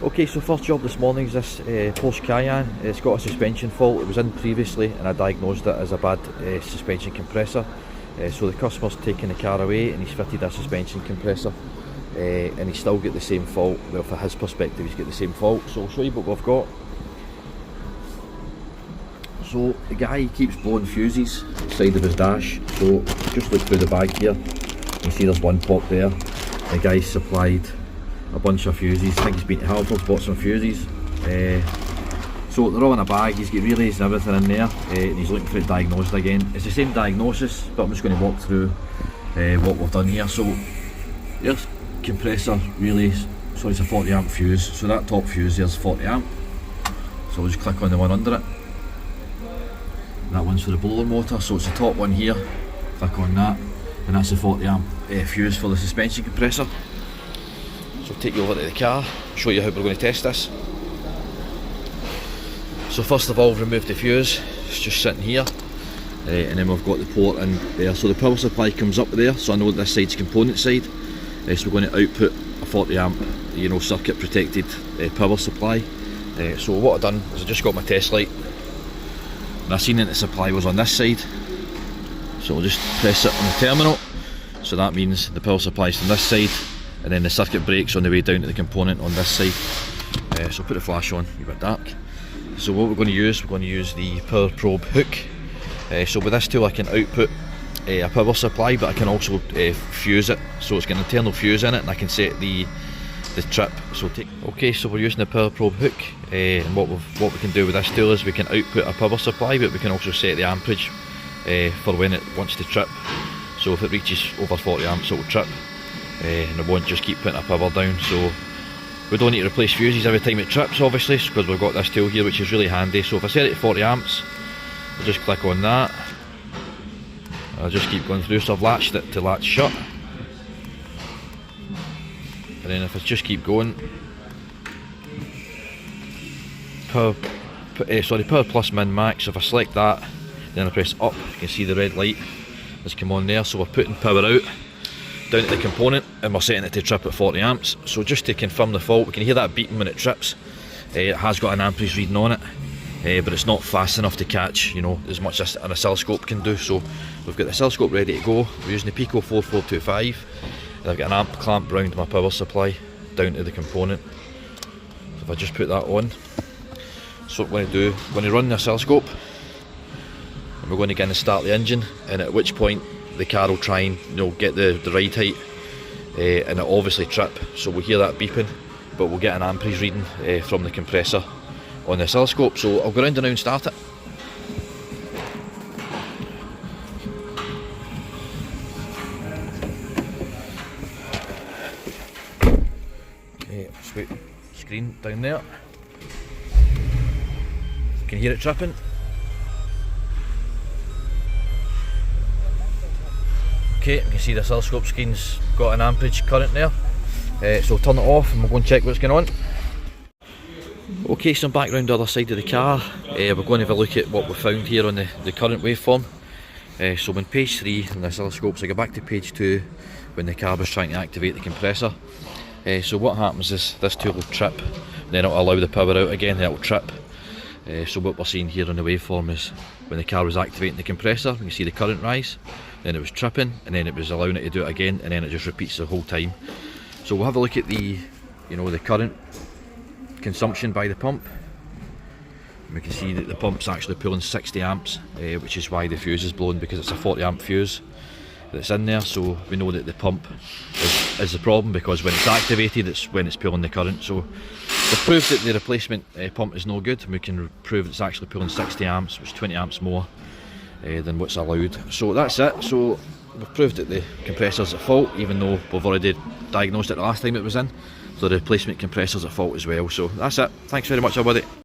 Okay, so first job this morning is this Porsche Cayenne. It's got a suspension fault. It was in previously and I diagnosed it as a bad suspension compressor. So the customer's taken the car away and he's fitted a suspension compressor and he's still got the same fault. Well, from his perspective he's got the same fault, so I'll show you what we've got. So the guy keeps blowing fuses side of his dash, so just look through the bag here, you can see there's one pop there. The guy's supplied a bunch of fuses. I think he's been to Halfords, bought some fuses. So they're all in a bag, he's got relays and everything in there, and he's looking for it diagnosed again. It's the same diagnosis, but I'm just going to walk through what we've done here. So here's compressor relays, so it's a 40 amp fuse, so that top fuse there's 40 amp. So we'll just click on the one under it. That one's for the blower motor, so it's the top one here, click on that, and that's the 40 amp fuse for the suspension compressor. So I'll take you over to the car, show you how we're going to test this. So first of all, remove the fuse, it's just sitting here, and then we've got the port in there. So the power supply comes up there, so I know this side's component side. So we're going to output a 40 amp, circuit protected power supply. So what I've done is I just got my test light, and I seen that the supply was on this side. So I'll just press it on the terminal, so that means the power supply is on this side, and then the circuit breaks on the way down to the component on this side. So put the flash on, a bit dark. So what we're going to use the power probe hook. So with this tool I can output a power supply, but I can also fuse it, so it's got an internal fuse in it, and I can set the trip. So okay, so we're using the power probe hook, and what we can do with this tool is we can output a power supply, but we can also set the amperage for when it wants to trip. So if it reaches over 40 amps it will trip, and it won't just keep putting a power down. So we don't need to replace fuses every time it trips, obviously, because we've got this tool here, which is really handy. So if I set it to 40 amps, I'll just click on that, I'll just keep going through. So I've latched it to latch shut, and then if I just keep going, power plus min max. So if I select that, then I press up, you can see the red light has come on there. So we're putting power out down to the component, and we're setting it to trip at 40 amps. So just to confirm the fault, we can hear that beeping when it trips. It has got an amperage reading on it, but it's not fast enough to catch as much as an oscilloscope can do. So we've got the oscilloscope ready to go. We're using the Pico 4425, and I've got an amp clamp round my power supply down to the component. So if I just put that on, so what we're going to do, we're going to run the oscilloscope, and we're going to again start the engine, and at which point the car will try and get the ride height, and it'll obviously trip. So we'll hear that beeping, but we'll get an amperage reading from the compressor on the oscilloscope. So I'll go round and now and start it. Okay, sweet screen down there. You can hear it tripping. Okay, you can see the oscilloscope screen's got an amperage current there. So I'll turn it off and we'll go and check what's going on. Okay, so I'm back round the other side of the car. We're going to have a look at what we found here on the current waveform. So on page 3 on the oscilloscope, so I go back to page 2 when the car was trying to activate the compressor. So what happens is this tool will trip, then it'll allow the power out again, then it'll trip. So what we're seeing here on the waveform is when the car was activating the compressor, you can see the current rise, then it was tripping, and then it was allowing it to do it again, and then it just repeats the whole time. So we'll have a look at the the current consumption by the pump. We can see that the pump's actually pulling 60 amps, which is why the fuse is blown, because it's a 40 amp fuse that's in there. So we know that the pump is the problem, because when it's activated it's when it's pulling the current. So we've proved that the replacement pump is no good, and we can prove it's actually pulling 60 amps, which is 20 amps more than what's allowed. So that's it. So we've proved that the compressor's at fault, even though we've already diagnosed it the last time it was in. So the replacement compressor's at fault as well. So that's it. Thanks very much everybody.